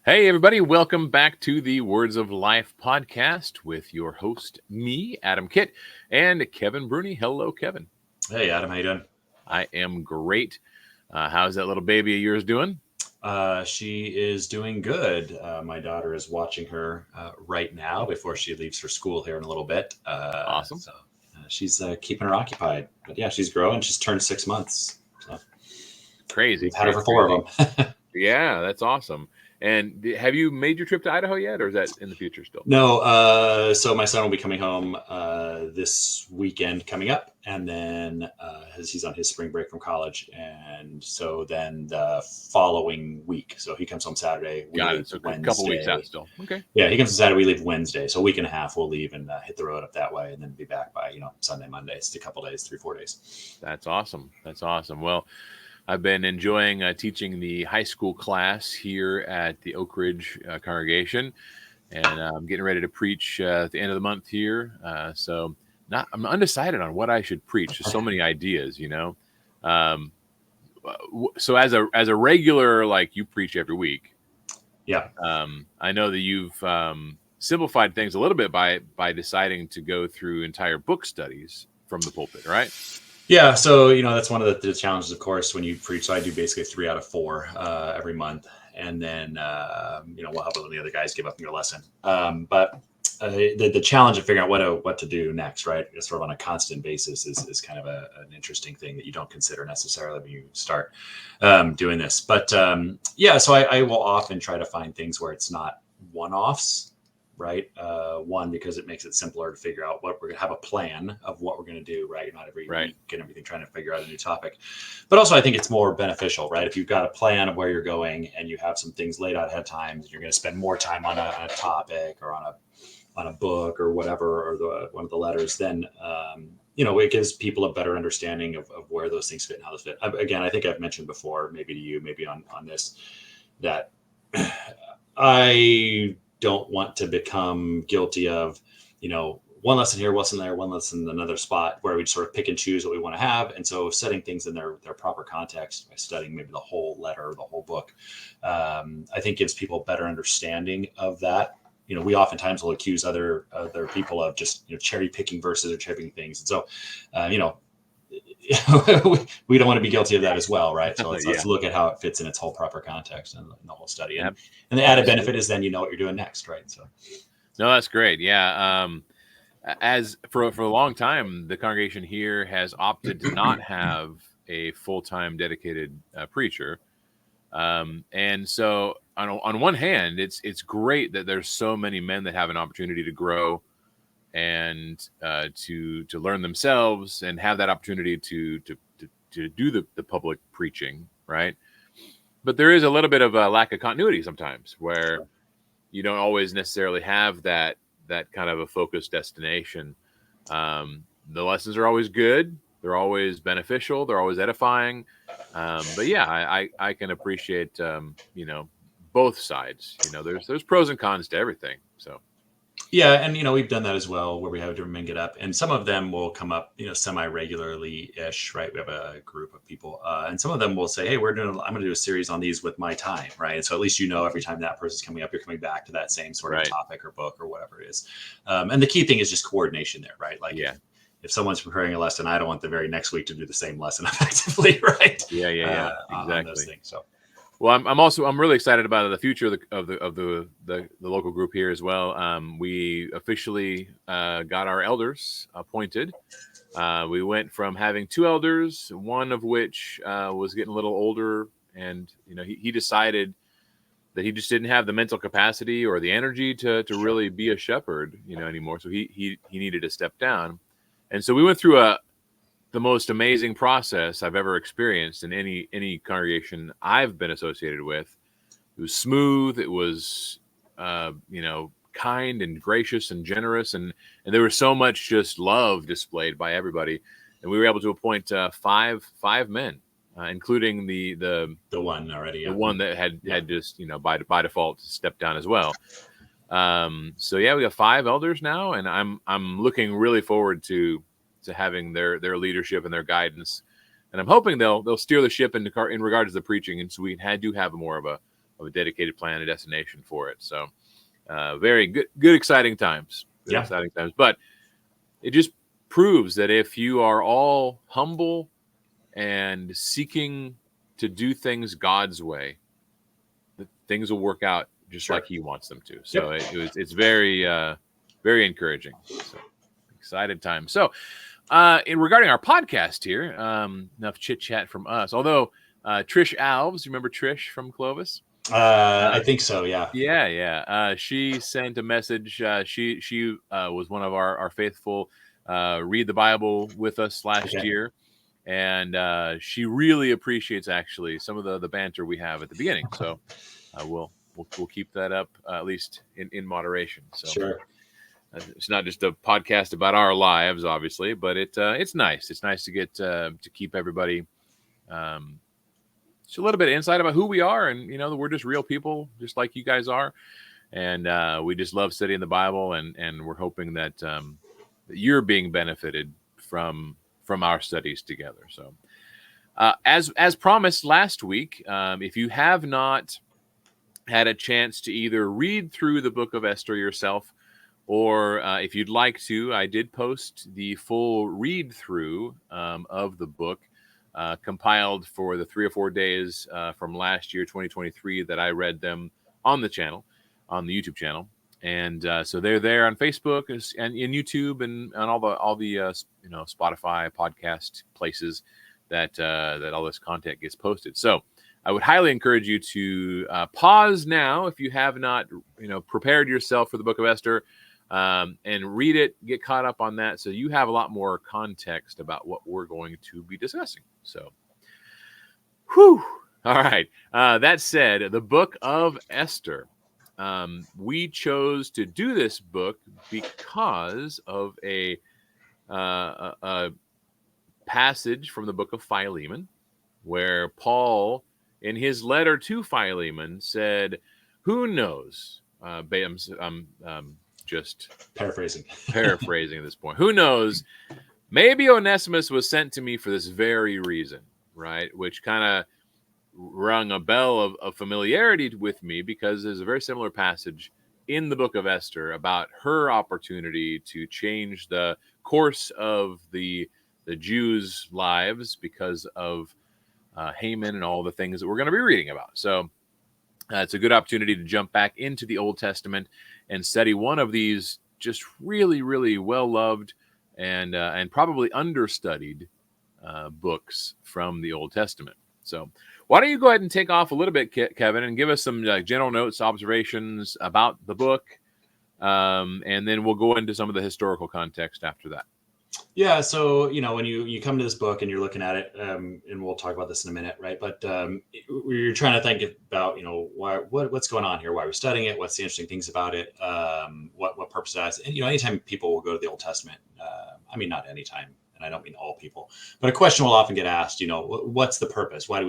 Hey, everybody, welcome back to the Words of Life podcast with your host, me, Adam Kitt, and Kevin Bruni. Hello, Kevin. Hey, Adam, how you doing? I am great. How's that little baby of yours doing? She is doing good. My daughter is watching her right now before she leaves for school here in a little bit. Awesome. So she's keeping her occupied. But yeah, she's growing. She's turned 6 months. So Crazy. we've had her for 4 of them. Yeah, that's awesome. And have you made your trip to Idaho yet, or is that in the future still? No. So my son will be coming home this weekend coming up, and then he's on his spring break from college, and so then the following week. So he comes home Saturday. We Got leave it. So a Wednesday. couple weeks out still. Okay. Yeah, he comes on Saturday. We leave Wednesday, so a week and a half. We'll leave and hit the road up that way, and then be back by Sunday, Monday. It's a couple days, 3-4 days. That's awesome. That's awesome. Well, I've been enjoying teaching the high school class here at the Oak Ridge congregation, and I'm getting ready to preach at the end of the month here. So I'm undecided on what I should preach. There's so many ideas, So as a regular, like, you preach every week. Yeah. I know that you've simplified things a little bit by deciding to go through entire book studies from the pulpit, right? Yeah, so that's one of the challenges, of course, when you preach. So I do basically 3 out of 4 every month, and then we'll help when the other guys give up your lesson. But the challenge of figuring out what to do next, right, sort of on a constant basis, is kind of an interesting thing that you don't consider necessarily when you start doing this. But so I will often try to find things where it's not one-offs. Right. One, because it makes it simpler to figure out what we're going to have a plan of what we're going to do. Right. You're not every week and everything trying to figure out a new topic. But also, I think it's more beneficial. Right. If you've got a plan of where you're going and you have some things laid out ahead of time, you're going to spend more time on a topic or on a book or whatever, or one of the letters, then it gives people a better understanding of where those things fit and how they fit. Again, I think I've mentioned before, maybe to you, maybe on this, that I don't want to become guilty of, one lesson here, one lesson there, one lesson in another spot, where we sort of pick and choose what we want to have. And so setting things in their proper context by studying maybe the whole letter or the whole book, I think gives people a better understanding of that. We oftentimes will accuse other people of just cherry picking verses or cherry picking things. And so, we don't want to be guilty of that as well, right? So let's look at how it fits in its whole proper context and the whole study. And the added benefit is then you know what you're doing next, right? So, no, that's great. Yeah. As for a long time, the congregation here has opted to not have a full-time dedicated preacher. And so on one hand, it's great that there's so many men that have an opportunity to grow and to learn themselves and have that opportunity to do the public preaching, right? But there is a little bit of a lack of continuity sometimes, where you don't always necessarily have that kind of a focused destination. The lessons are always good. They're always beneficial. They're always edifying. But yeah, I can appreciate both sides. There's pros and cons to everything. So. Yeah, and we've done that as well, where we have different men get up, and some of them will come up, semi-regularly-ish, right? We have a group of people, and some of them will say, "Hey, I'm going to do a series on these with my time," right? And so at least every time that person's coming up, you're coming back to that same sort of topic or book or whatever it is. And the key thing is just coordination there, right? Like, if someone's preparing a lesson, I don't want the very next week to do the same lesson effectively, right? Yeah, exactly. On those things, so. Well, I'm really excited about the future of the local group here as well. We officially got our elders appointed. We went from having 2 elders, one of which was getting a little older, and he decided that he just didn't have the mental capacity or the energy to really be a shepherd, anymore. So he needed to step down, and so we went through the most amazing process I've ever experienced in any congregation I've been associated with. It was smooth. It was, kind and gracious and generous. And there was so much just love displayed by everybody. And we were able to appoint 5 men, including the one already, the one that had just, by default stepped down as well. So yeah, we got 5 elders now, and I'm looking really forward to having their leadership and their guidance, and I'm hoping they'll steer the ship in regards to the preaching, and so we do have more of a dedicated plan, a destination for it. So very good exciting times, Yeah, but it just proves that if you are all humble and seeking to do things God's way, that things will work out just like sure. He wants them to. So Yep. it's very very encouraging. So excited time. So in regarding our podcast here, enough chit chat from us. Although Trish Alves, remember Trish from Clovis? I think so. Yeah. Yeah. She sent a message. She was one of our faithful read the Bible with us last Okay. year, and she really appreciates actually some of the banter we have at the beginning. So we'll keep that up at least in moderation. So Sure. it's not just a podcast about our lives, obviously, but it's nice. It's nice to get to keep everybody. Just a little bit of insight about who we are, and we're just real people, just like you guys are, and we just love studying the Bible, and we're hoping that that you're being benefited from our studies together. So, as promised last week, if you have not had a chance to either read through the book of Esther yourself, or if you'd like to, I did post the full read through of the book. Compiled for the 3 or 4 days from last year, 2023, that I read them on the channel, on the YouTube channel, and so they're there on Facebook and in YouTube and on all the Spotify podcast places that all this content gets posted. So I would highly encourage you to pause now if you have not prepared yourself for the Book of Esther. And read it, get caught up on that, so you have a lot more context about what we're going to be discussing. So, whew. All right. That said, the book of Esther. We chose to do this book because of a passage from the book of Philemon, where Paul, in his letter to Philemon, said, "Who knows?" Just Paraphrasing. paraphrasing at this point. Who knows? Maybe Onesimus was sent to me for this very reason, right? Which kind of rung a bell of familiarity with me, because there's a very similar passage in the book of Esther about her opportunity to change the course of the Jews' lives because of Haman and all the things that we're going to be reading about. So it's a good opportunity to jump back into the Old Testament and study one of these just really, really well-loved and probably understudied books from the Old Testament. So why don't you go ahead and take off a little bit, Kevin, and give us some general notes, observations about the book, and then we'll go into some of the historical context after that. Yeah, so when you come to this book and you're looking at it, and we'll talk about this in a minute, right? But you're trying to think about what's going on here, why we're studying it, what's the interesting things about it, what purpose it has. And anytime people will go to the Old Testament, I mean, not anytime, and I don't mean all people, but a question will often get asked, what's the purpose? Why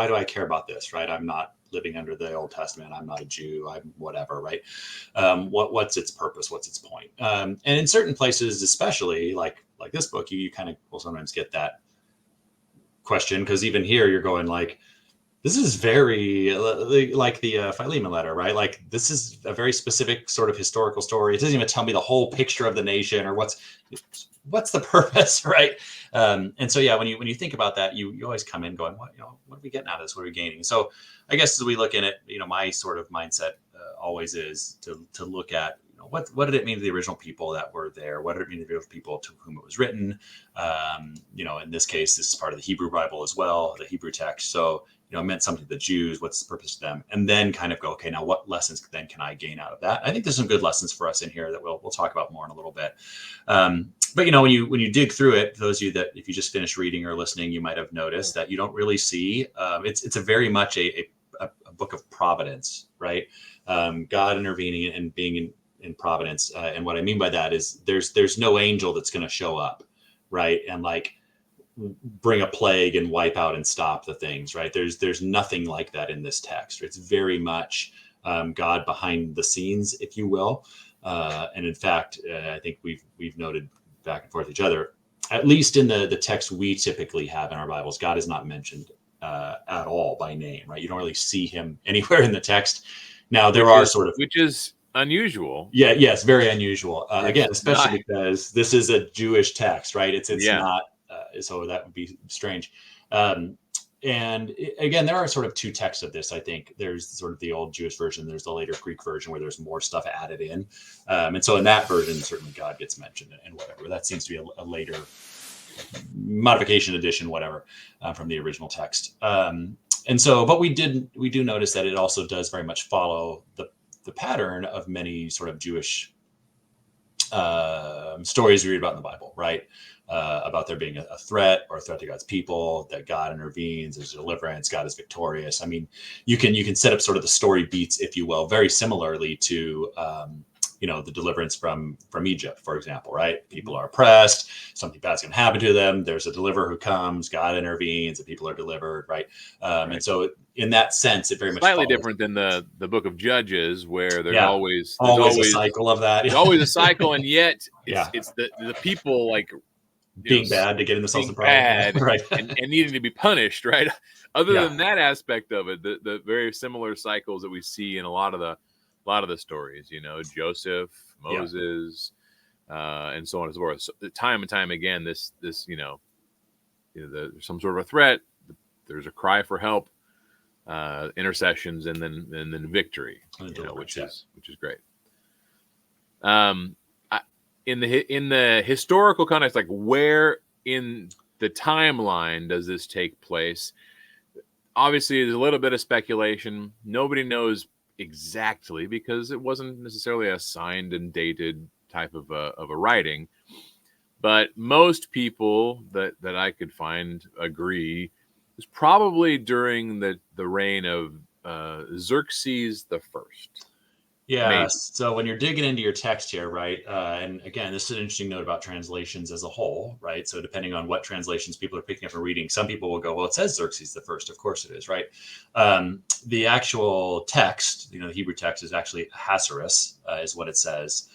do I care about this, right? I'm not living under the Old Testament. I'm not a Jew. I'm whatever, right? What's its purpose? What's its point? And in certain places, especially like this book, you kind of will sometimes get that question, because even here you're going like, this is very like the Philemon letter, right? Like this is a very specific sort of historical story. It doesn't even tell me the whole picture of the nation or what's the purpose, right? And so yeah, when you think about that, you always come in going, what are we getting out of this? What are we gaining? So I guess as we look in it, my sort of mindset always is to look at what did it mean to the original people that were there? What did it mean to the original people to whom it was written? In this case, this is part of the Hebrew Bible as well, the Hebrew text. So it meant something to the Jews. What's the purpose to them? And then kind of go, okay, now what lessons then can I gain out of that? I think there's some good lessons for us in here that we'll talk about more in a little bit. But when you dig through it, those of you that if you just finished reading or listening, you might have noticed that you don't really see. It's a very much a book of providence, right? God intervening and being in providence. And what I mean by that is there's no angel that's going to show up, right? And like bring a plague and wipe out and stop the things, right? There's nothing like that in this text. It's very much God behind the scenes, if you will. And in fact, I think we've noted back and forth each other, at least in the text we typically have in our Bibles, God is not mentioned at all by name, right? You don't really see him anywhere in the text. Now there are sort of, which is unusual. yeah, yes, very unusual. Again, It's especially not, because this is a Jewish text, right? It's yeah, not, so that would be strange. Um, and again, there are sort of two texts of this. I think there's sort of the old Jewish version, there's the later Greek version where there's more stuff added in, and so in that version, certainly God gets mentioned and whatever. That seems to be a later modification, edition, whatever, from the original text. And so, but we do notice that it also does very much follow the pattern of many sort of Jewish stories we read about in the Bible, right? About there being a threat or a threat to God's people, that God intervenes, there's deliverance, God is victorious. I mean, you can set up sort of the story beats, if you will, very similarly to the deliverance from Egypt, for example, right? People are oppressed, something bad's going to happen to them. There's a deliverer who comes, God intervenes, and people are delivered, right? right. And so, in that sense, it very much Slightly follows. different than the Book of Judges, where there's Yeah, always a cycle of that. there's always a cycle, and yet Yeah. it's the people like being bad to get themselves in being problem, bad right? and needing to be punished, right? Other Yeah. than that aspect of it, the very similar cycles that we see in a lot of the stories, Joseph, Moses, and so on and so forth. So, time and time again, this there's some sort of a threat, there's a cry for help, intercessions, and then victory, which is great. In the historical context, like where in the timeline does this take place? Obviously, there's a little bit of speculation. Nobody knows exactly because it wasn't necessarily a signed and dated type of a writing. But most people that I could find agree it's probably during the reign of Xerxes the First. Yeah. Maybe. So when you're digging into your text here, right? And again, this is an interesting note about translations as a whole, right? So depending on what translations people are picking up and reading, some people will go, well, it says Xerxes the First. Of course it is, right? The actual text, the Hebrew text is actually Ahasuerus, is what it says.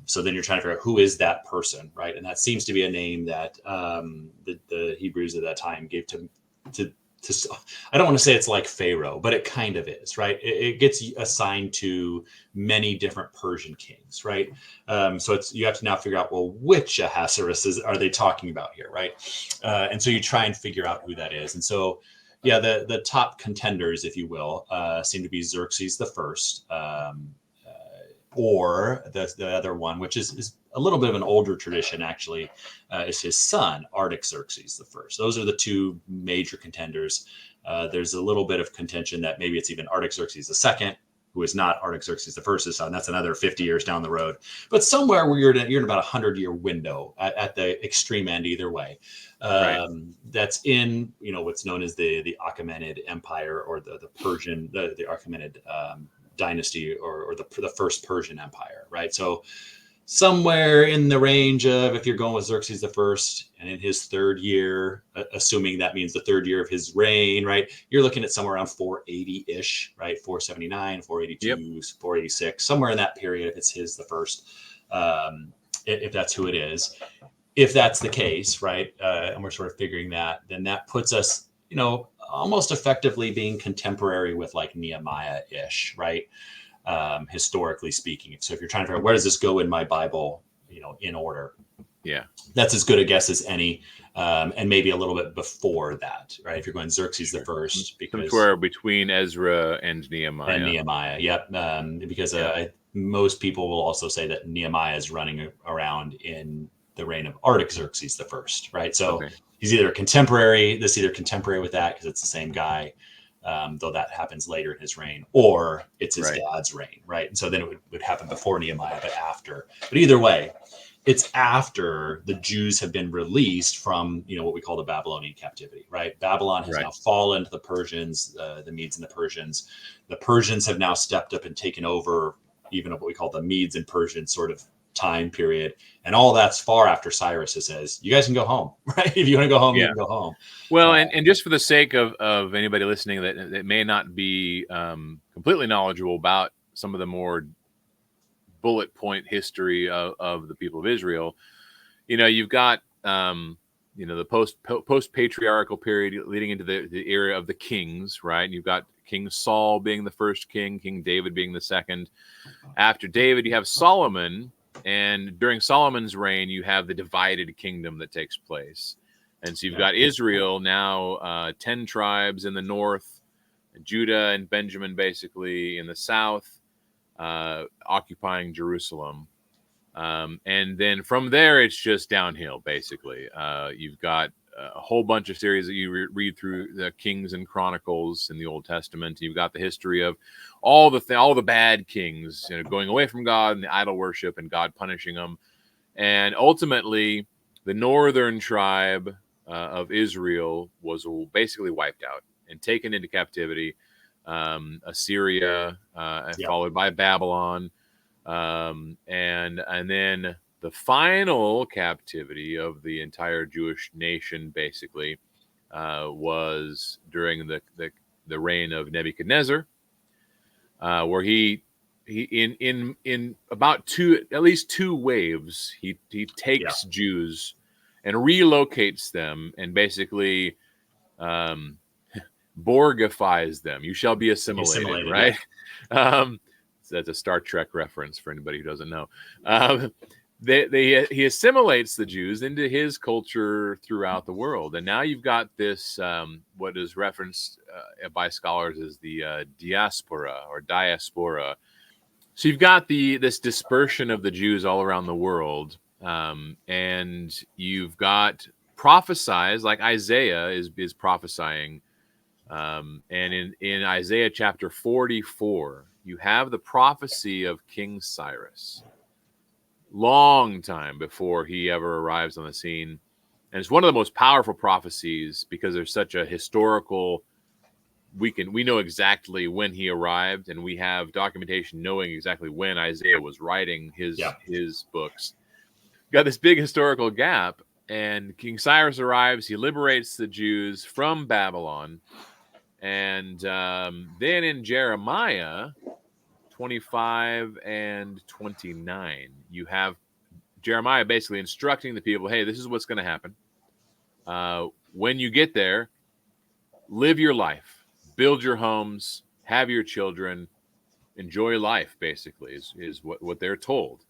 So then you're trying to figure out who is that person, right? And that seems to be a name that the Hebrews at that time gave to I don't want to say it's like Pharaoh, but it kind of is, right? It gets assigned to many different Persian kings, right? So you have to now figure out, well, which Ahasuerus are they talking about here, right? And so you try and figure out who that is. And so, yeah, the top contenders, if you will, seem to be Xerxes the First, or the other one, which is a little bit of an older tradition, actually, is his son, Artaxerxes the First. Those are the two major contenders. There's a little bit of contention that maybe it's even Artaxerxes the Second, who is not Artaxerxes the First's son. That's another 50 years down the road. But somewhere where you're in about 100-year window at the extreme end, either way. That's in what's known as the Achaemenid Empire, or the Persian, the Achaemenid dynasty, or the first Persian Empire, right? So somewhere in the range of, if you're going with Xerxes the First and in his third year, assuming that means the third year of his reign, right? You're looking at somewhere around 480-ish, right? 479, 482, 486, somewhere in that period, if it's the first, if that's who it is. If that's the case, right? And we're sort of figuring that, then that puts us, almost effectively being contemporary with like Nehemiah-ish, right? Historically speaking. So if you're trying to figure out where does this go in my Bible, in order, that's as good a guess as any. And maybe a little bit before that, right? If you're going Xerxes the First, because somewhere between Ezra and Nehemiah. Yep. Because most people will also say that Nehemiah is running around in the reign of Artaxerxes the First, right? So he's either contemporary with that because it's the same guy, though that happens later in his reign, or it's his dad's reign, right? And so then it would happen before Nehemiah, but after. But either way, it's after the Jews have been released from, what we call the Babylonian captivity, right? Babylon has now fallen to the Persians, the Medes and the Persians. The Persians have now stepped up and taken over even what we call the Medes and Persians sort of time period, and all that's far after Cyrus. It says you guys can go home, right? If you want to go home, you Yeah. can go home. Well, and just for the sake of anybody listening that may not be completely knowledgeable about some of the more bullet point history of the people of Israel, you've got the post patriarchal period leading into the era of the kings, right? And you've got King Saul being the first king, King David being the second. After David, you have Solomon, and during Solomon's reign, you have the divided kingdom that takes place. And so you've got Israel now, 10 tribes in the north, Judah and Benjamin basically in the south, occupying Jerusalem. And then from there, it's just downhill, basically. You've got a whole bunch of series that you read through the Kings and Chronicles in the Old Testament. You've got the history of all the bad kings, going away from God and the idol worship and God punishing them. And ultimately, the northern tribe of Israel was basically wiped out and taken into captivity. Assyria, followed by Babylon. And then the final captivity of the entire Jewish nation, basically, was during the reign of Nebuchadnezzar, where he in about at least two waves, he takes Jews and relocates them and basically Borgifies them. You shall be assimilated, right? Yeah. So that's a Star Trek reference for anybody who doesn't know. He assimilates the Jews into his culture throughout the world, and now you've got this what is referenced by scholars as the diaspora or diaspora. So you've got this dispersion of the Jews all around the world, and you've got prophesies like Isaiah is prophesying. And in Isaiah chapter 44, you have the prophecy of King Cyrus, long time before he ever arrives on the scene. And it's one of the most powerful prophecies because there's such a historical, we know exactly when he arrived, and we have documentation knowing exactly when Isaiah was writing his books. Got this big historical gap, and King Cyrus arrives, he liberates the Jews from Babylon. And then in Jeremiah 25 and 29, you have Jeremiah basically instructing the people, hey, this is what's going to happen. When you get there, live your life, build your homes, have your children, enjoy life, basically, is what they're told.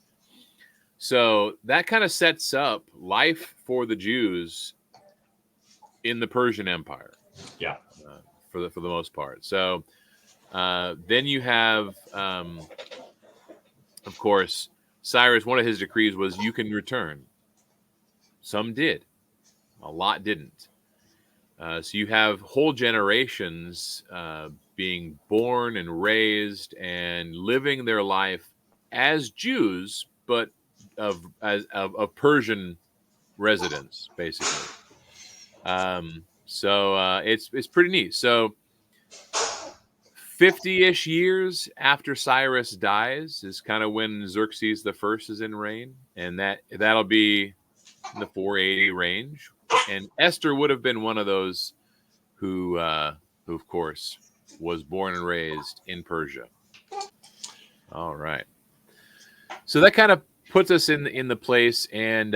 So that kind of sets up life for the Jews in the Persian Empire. Yeah. For the most part. So then you have, of course, Cyrus. One of his decrees was you can return. Some did, a lot didn't. So you have whole generations being born and raised and living their life as Jews, but of Persian residents, basically. So it's pretty neat. So 50-ish years after Cyrus dies is kind of when Xerxes the First is in reign, and that'll be in the 480 range. And Esther would have been one of those who of course was born and raised in Persia. All right. So that kind of puts us in the place, and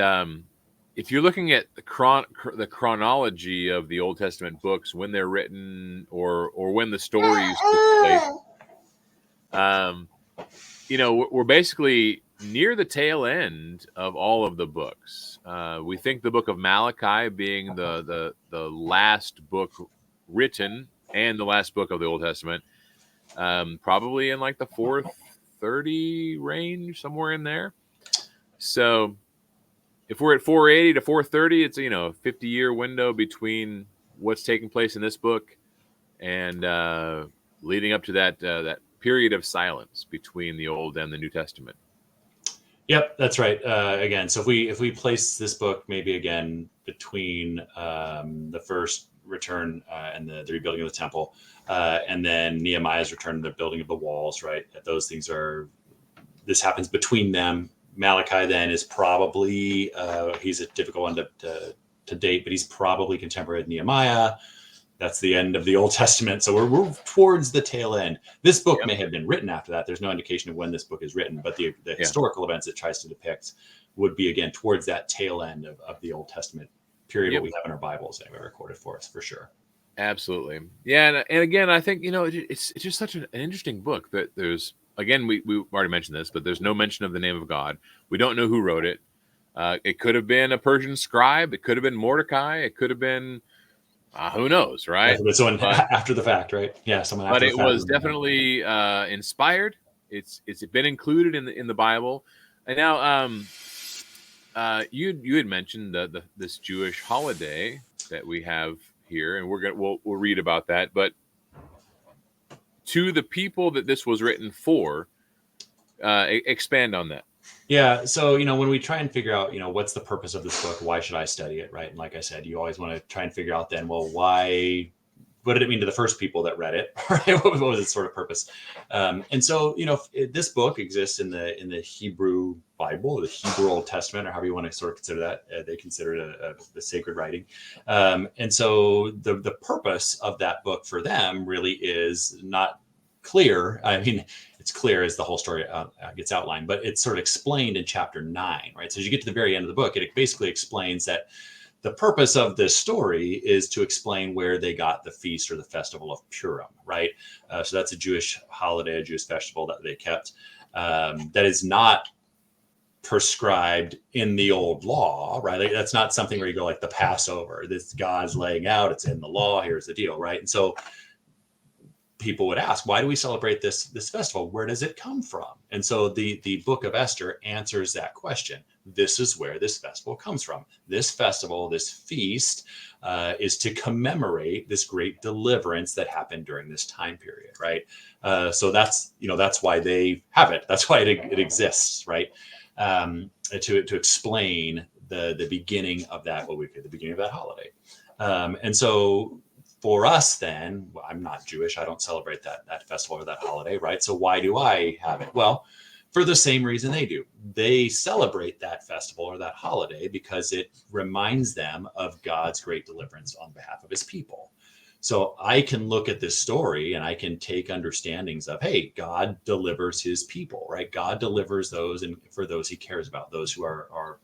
if you're looking at the chronology of the Old Testament books, when they're written or when the stories took place, we're basically near the tail end of all of the books. We think the book of Malachi being the last book written and the last book of the Old Testament, probably in like the 430 range, somewhere in there. So if we're at 480 to 430, it's a 50-year window between what's taking place in this book and leading up to that period of silence between the Old and the New Testament. Yep, that's right. Again, so if we place this book maybe again between the first return and the rebuilding of the temple, and then Nehemiah's return and the building of the walls, right? Those things this happens between them. Malachi then is probably he's a difficult one to date, but he's probably contemporary with Nehemiah. That's the end of the Old Testament. So we're towards the tail end. This book may have been written after that. There's no indication of when this book is written, but the historical events it tries to depict would be, again, towards that tail end of the Old Testament period, what we have in our Bibles anyway recorded for us, for sure. Absolutely. Yeah. And again, I think, it's just such an interesting book that there's, again, we already mentioned this, but there's no mention of the name of God. We don't know who wrote it. It could have been a Persian scribe. It could have been Mordecai. It could have been, who knows, right? Yeah, someone after the fact, right? Yeah, someone after the fact. But it was definitely inspired. It's been included in the Bible. And now, you had mentioned this Jewish holiday that we have here, and we'll read about that. But to the people that this was written for, expand on that. Yeah. So, when we try and figure out, what's the purpose of this book? Why should I study it? Right. And like I said, you always want to try and figure out then, well, what did it mean to the first people that read it? Right? What was its sort of purpose? And so, this book exists in the Hebrew Bible, the Hebrew Old Testament, or however you want to sort of consider that. They consider it a sacred writing. And so the purpose of that book for them really is not clear. I mean, it's clear as the whole story gets outlined, but it's sort of explained in chapter 9, right? So as you get to the very end of the book, it basically explains that the purpose of this story is to explain where they got the feast or the festival of Purim, right? So that's a Jewish holiday, a Jewish festival that they kept that is not prescribed in the old law, right? Like, that's not something where you go like the Passover. This God's laying out, it's in the law, here's the deal, right? And so people would ask, why do we celebrate this festival? Where does it come from? And so the book of Esther answers that question. This is where this festival comes from. This festival, this feast, is to commemorate this great deliverance that happened during this time period, right? So that's why they have it. That's why it exists, right? To explain the beginning of that, the beginning of that holiday. And so for us, then, I'm not Jewish. I don't celebrate that festival or that holiday, right? So why do I have it? Well, for the same reason they do. They celebrate that festival or that holiday because it reminds them of God's great deliverance on behalf of his people. So I can look at this story and I can take understandings of, hey, God delivers his people, right? God delivers those, and for those he cares about, those who are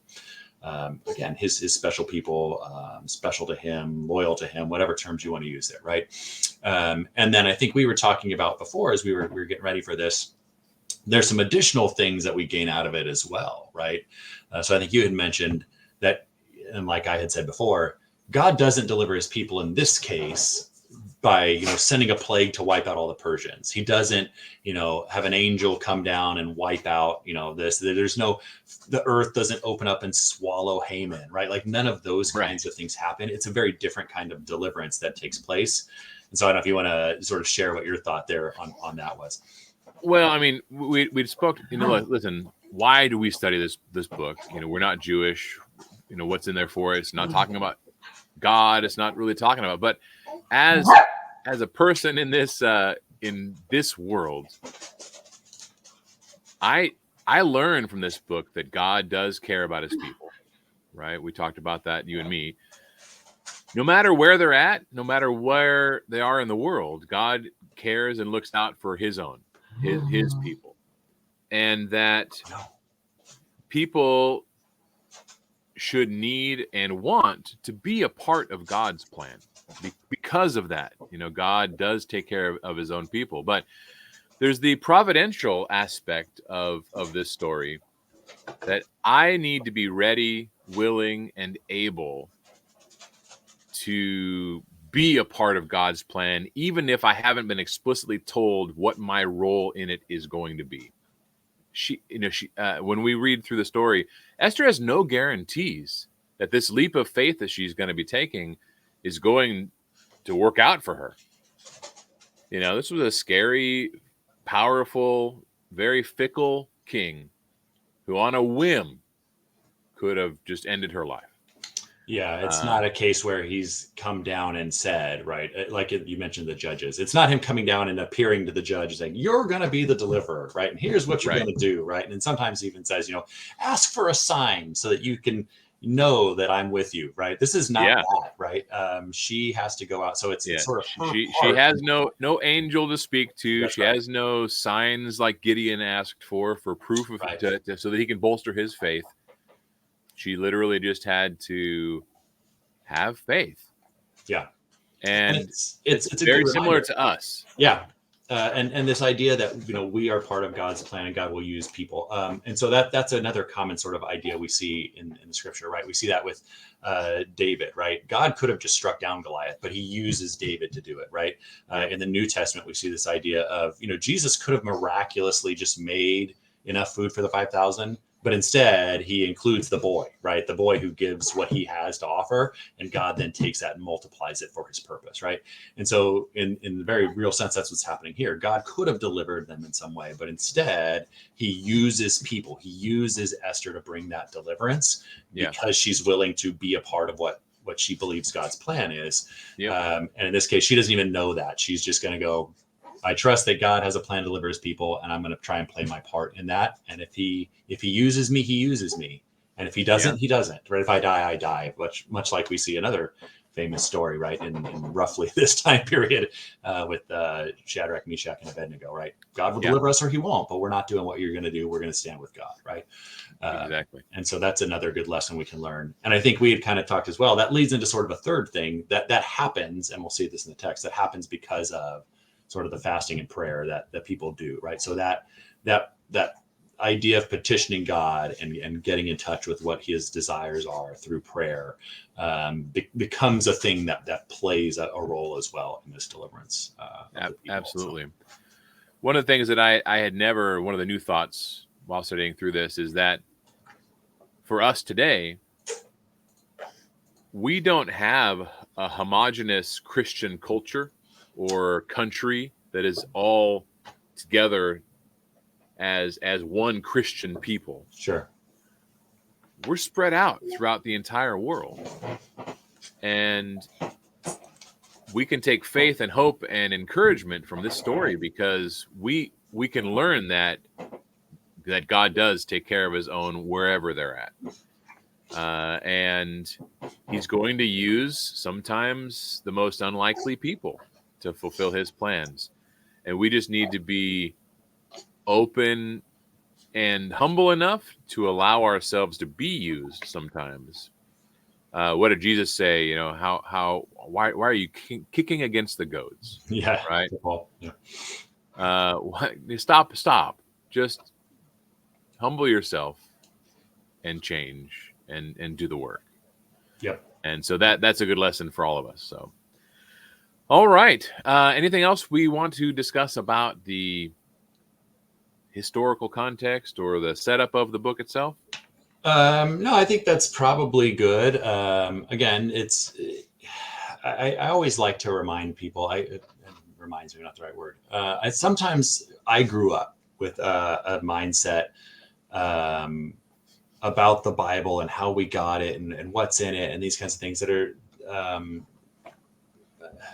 again, his special people, special to him, loyal to him, whatever terms you want to use there, right? And then I think we were talking about before, as we were getting ready for this, there's some additional things that we gain out of it as well, right? So I think you had mentioned that, and like I had said before, God doesn't deliver his people in this case by sending a plague to wipe out all the Persians. He doesn't have an angel come down and wipe out this. There's no, the earth doesn't open up and swallow Haman, right? Like none of those kinds of things happen. It's a very different kind of deliverance that takes place. And so I don't know if you want to sort of share what your thought there on that was. Well, I mean, we spoke, listen, why do we study this book? We're not Jewish. What's in there for us? It's not talking about God. It's not really talking about, but as a person in this world, I learned from this book that God does care about his people, right? We talked about that, you and me. No matter where they're at, no matter where they are in the world, God cares and looks out for his own, his people. And that people should need and want to be a part of God's plan. Because of that, God does take care of his own people. But there's the providential aspect of this story that I need to be ready, willing, and able to be a part of God's plan, even if I haven't been explicitly told what my role in it is going to be. When we read through the story, Esther has no guarantees that this leap of faith that she's going to be taking is going to work out for her. This was a scary, powerful, very fickle king who on a whim could have just ended her life. Yeah, it's not a case where he's come down and said, right? Like you mentioned the judges. It's not him coming down and appearing to the judge saying, "You're going to be the deliverer," right? And here's what you're Right. going to do, right? And sometimes he even says, ask for a sign so that you can know that I'm with you, right? This is not Yeah. that, right? She has to go out, so it's Yeah. sort of her She part. has no angel to speak to. That's She right, has no signs like Gideon asked for proof of right? so that he can bolster his faith. She literally just had to have faith. Yeah, and And it's a good very similar reminder. to us. Yeah. And this idea that we are part of God's plan and God will use people, and so that's another common sort of idea we see in the scripture, right? We see that with David, right? God could have just struck down Goliath, but he uses David to do it, right? In the New Testament, we see this idea of Jesus could have miraculously just made enough food for the 5,000, but instead he includes the boy, right? The boy who gives what he has to offer, and God then takes that and multiplies it for his purpose, right? And so, in the very real sense, that's what's happening here. God could have delivered them in some way, but instead, he uses people. He uses Esther to bring that deliverance Yeah. because she's willing to be a part of what she believes God's plan is. Yep. And in this case, she doesn't even know that. She's just going to go, I trust that God has a plan to deliver his people, and I'm going to try and play my part in that. And if he uses me, he uses me. And if he doesn't, he doesn't. Right? If I die, I die. Much like we see another famous story, right, in roughly this time period with Shadrach, Meshach, and Abednego, right? God will deliver us or he won't, but we're not doing what you're going to do. We're going to stand with God, right? Exactly. And so that's another good lesson we can learn. And I think we had kind of talked as well. That leads into sort of a third thing that happens, and we'll see this in the text, that happens because of sort of the fasting and prayer that people do, right? So that idea of petitioning God and getting in touch with what his desires are through prayer becomes a thing that plays a role as well in this deliverance. Absolutely. So, one of the things that I had never, one of the new thoughts while studying through this is that for us today, we don't have a homogenous Christian culture or country that is all together as one Christian people. Sure. We're spread out throughout the entire world. And we can take faith and hope and encouragement from this story because we can learn that God does take care of his own wherever they're at. And he's going to use sometimes the most unlikely people to fulfill his plans. And we just need to be open and humble enough to allow ourselves to be used sometimes. What did Jesus say? Why are you kicking against the goads? Yeah. Right. Yeah. Stop. Just humble yourself and change and do the work. Yep. And so that's a good lesson for all of us. So, all right. Anything else we want to discuss about the historical context or the setup of the book itself? No, I think that's probably good. Again, I always like to remind people. It reminds me, not the right word. Sometimes I grew up with a mindset about the Bible and how we got it and what's in it and these kinds of things that are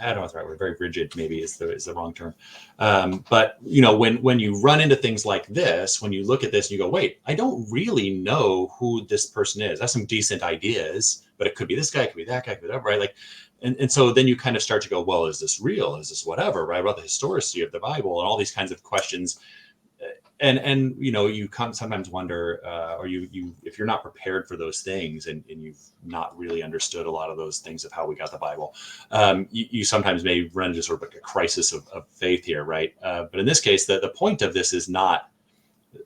I don't know what the right word, very rigid maybe is the wrong term. But when you run into things like this, when you look at this and you go, wait, I don't really know who this person is. That's some decent ideas, but it could be this guy, it could be that guy, it could be whatever, right? Like, and so then you kind of start to go, well, is this real? Is this whatever, right? About the historicity of the Bible and all these kinds of questions. And you sometimes wonder, or you if you're not prepared for those things and you've not really understood a lot of those things of how we got the Bible, you sometimes may run into sort of like a crisis of faith here, right? But in this case, the point of this is not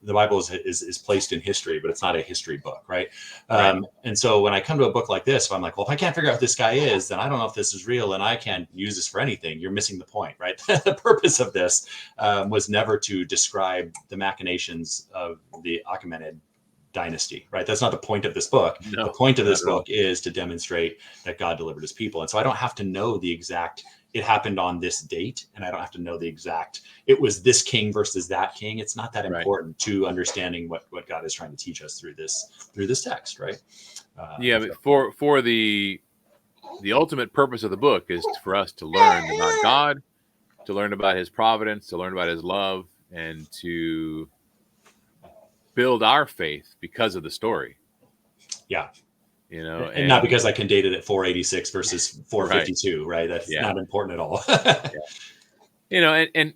the Bible is placed in history, but it's not a history book, right? And so when I come to a book like this, if I'm like, well, if I can't figure out who this guy is, then I don't know if this is real, and I can't use this for anything. You're missing the point, right? The purpose of this was never to describe the machinations of the Achaemenid dynasty, right? That's not the point of this book. No, the point of this book is to demonstrate that God delivered his people. And so I don't have to know the exact it happened on this date, and I don't have to know the exact, it was this king versus that king. It's not that Right. important to understanding what God is trying to teach us through this text, right? But for the ultimate purpose of the book is for us to learn about God, to learn about his providence, to learn about his love, and to build our faith because of the story. Yeah. And not because I can date it at 486 versus 452, right? That's not important at all. And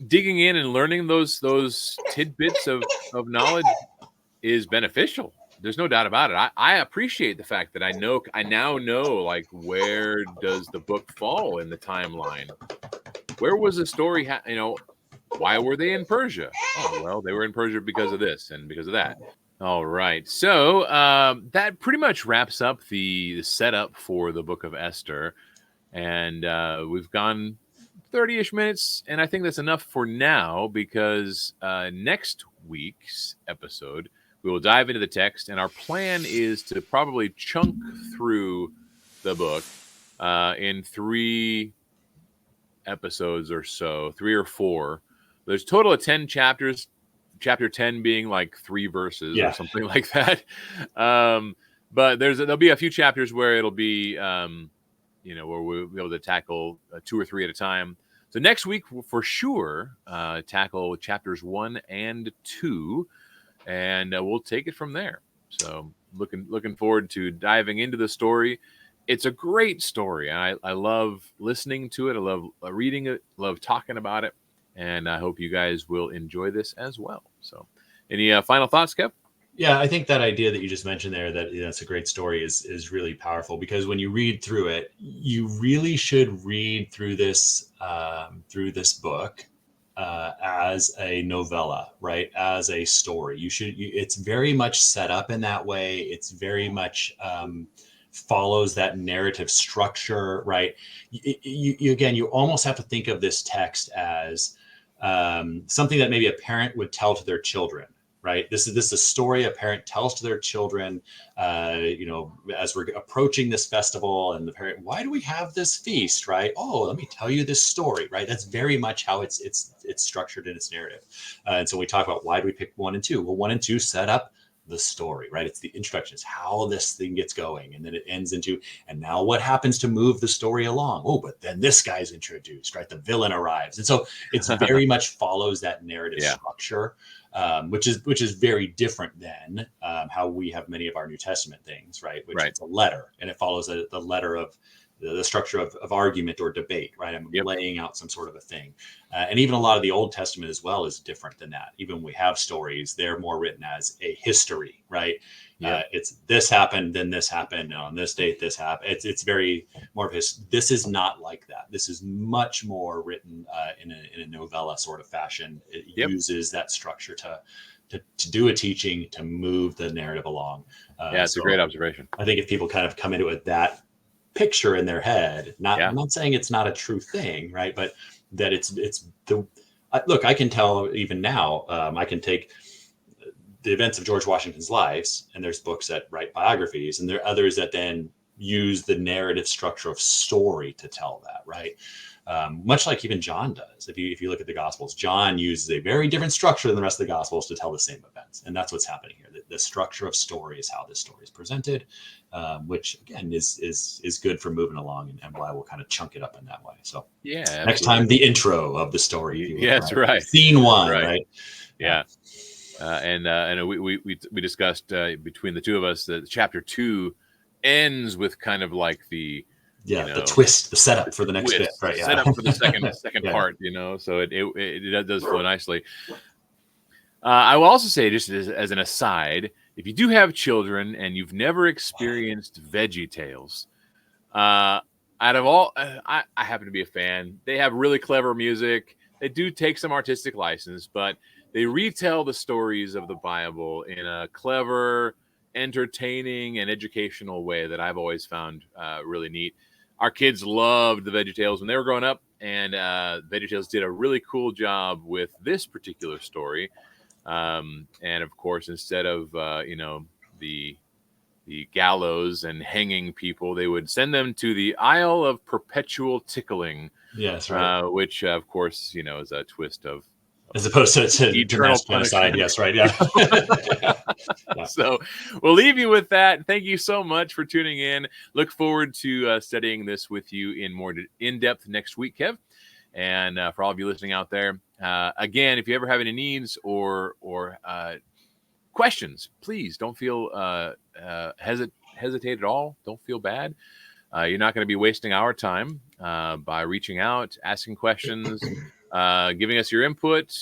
digging in and learning those tidbits of knowledge is beneficial. There's no doubt about it. I appreciate the fact that I now know, like, where does the book fall in the timeline? Where was the story? Why were they in Persia? Oh, well, they were in Persia because of this and because of that. All right. So that pretty much wraps up the setup for the book of Esther. And we've gone 30-ish minutes, and I think that's enough for now, because next week's episode, we will dive into the text, and our plan is to probably chunk through the book in 3 episodes or so, 3 or 4. There's a total of 10 chapters, chapter 10 being like 3 verses or something like that. But there'll be a few chapters where it'll be, where we'll be able to tackle 2 or 3 at a time. So next week, we'll for sure tackle chapters 1 and 2, and we'll take it from there. So looking forward to diving into the story. It's a great story. I love listening to it. I love reading it. Love talking about it. And I hope you guys will enjoy this as well. So any final thoughts, Kev? Yeah, I think that idea that you just mentioned there, that it's a great story, is really powerful, because when you read through it, you really should read through this book as a novella, right? As a story. It's very much set up in that way. It's very much follows that narrative structure, right? You almost have to think of this text as something that maybe a parent would tell to their children, right? This is a story a parent tells to their children, as we're approaching this festival, and the parent, why do we have this feast, right? Oh, let me tell you this story, right? That's very much how it's structured in its narrative. And so we talk about, why do we pick 1 and 2? Well, 1 and 2 set up the story, right? It's the introduction, it's how this thing gets going, and then it ends into, and now what happens to move the story along? Oh, but then this guy's introduced, right? The villain arrives. And so it's very much follows that narrative structure, which is very different than how we have many of our New Testament things, right? Which it's a letter, and it follows the letter of the structure of argument or debate, right? I'm laying out some sort of a thing. And even a lot of the Old Testament as well is different than that. Even when we have stories, they're more written as a history, right? It's this happened, then this happened, and on this date this happened. It's very more of this is not like that. This is much more written in a novella sort of fashion. It uses that structure to do a teaching, to move the narrative along. It's a great observation. I think if people kind of come into it that picture in their head, I'm not saying it's not a true thing, right? But that it's look, I can tell even now, I can take the events of George Washington's lives, and there's books that write biographies, and there are others that then use the narrative structure of story to tell that, right? Much like even John does. If you look at the Gospels, John uses a very different structure than the rest of the Gospels to tell the same events, and that's what's happening here. The structure of story is how this story is presented, which again is good for moving along, and why we'll kind of chunk it up in that way. So next time, the intro of the story. Yes, right. Scene 1, right? Yeah. And we discussed between the two of us that chapter 2 ends with kind of like the the twist, the setup for the next bit, right? Set up for the second part, so it does flow nicely. I will also say, just as an aside, if you do have children and you've never experienced Veggie Tales, out of all, I happen to be a fan. They have really clever music. They do take some artistic license, but they retell the stories of the Bible in a clever, entertaining, and educational way that I've always found really neat. Our kids loved the VeggieTales when they were growing up, and VeggieTales did a really cool job with this particular story. And of course, instead of the gallows and hanging people, they would send them to the Isle of Perpetual Tickling. Yes, right. Which, of course, is a twist of As opposed to eternal mass genocide. punishment. Yes, right. Yeah. Yeah. So we'll leave you with that. Thank you so much for tuning in. Look forward to studying this with you in more in depth next week, Kev. And for all of you listening out there, again, if you ever have any needs or questions, please don't feel hesitate at all. Don't feel bad. You're not going to be wasting our time by reaching out, asking questions, giving us your input,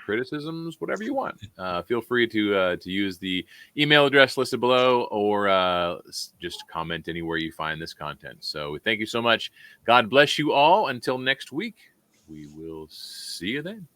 criticisms, whatever you want. Feel free to use the email address listed below, or just comment anywhere you find this content. So thank you so much. God bless you all. Until next week, we will see you then.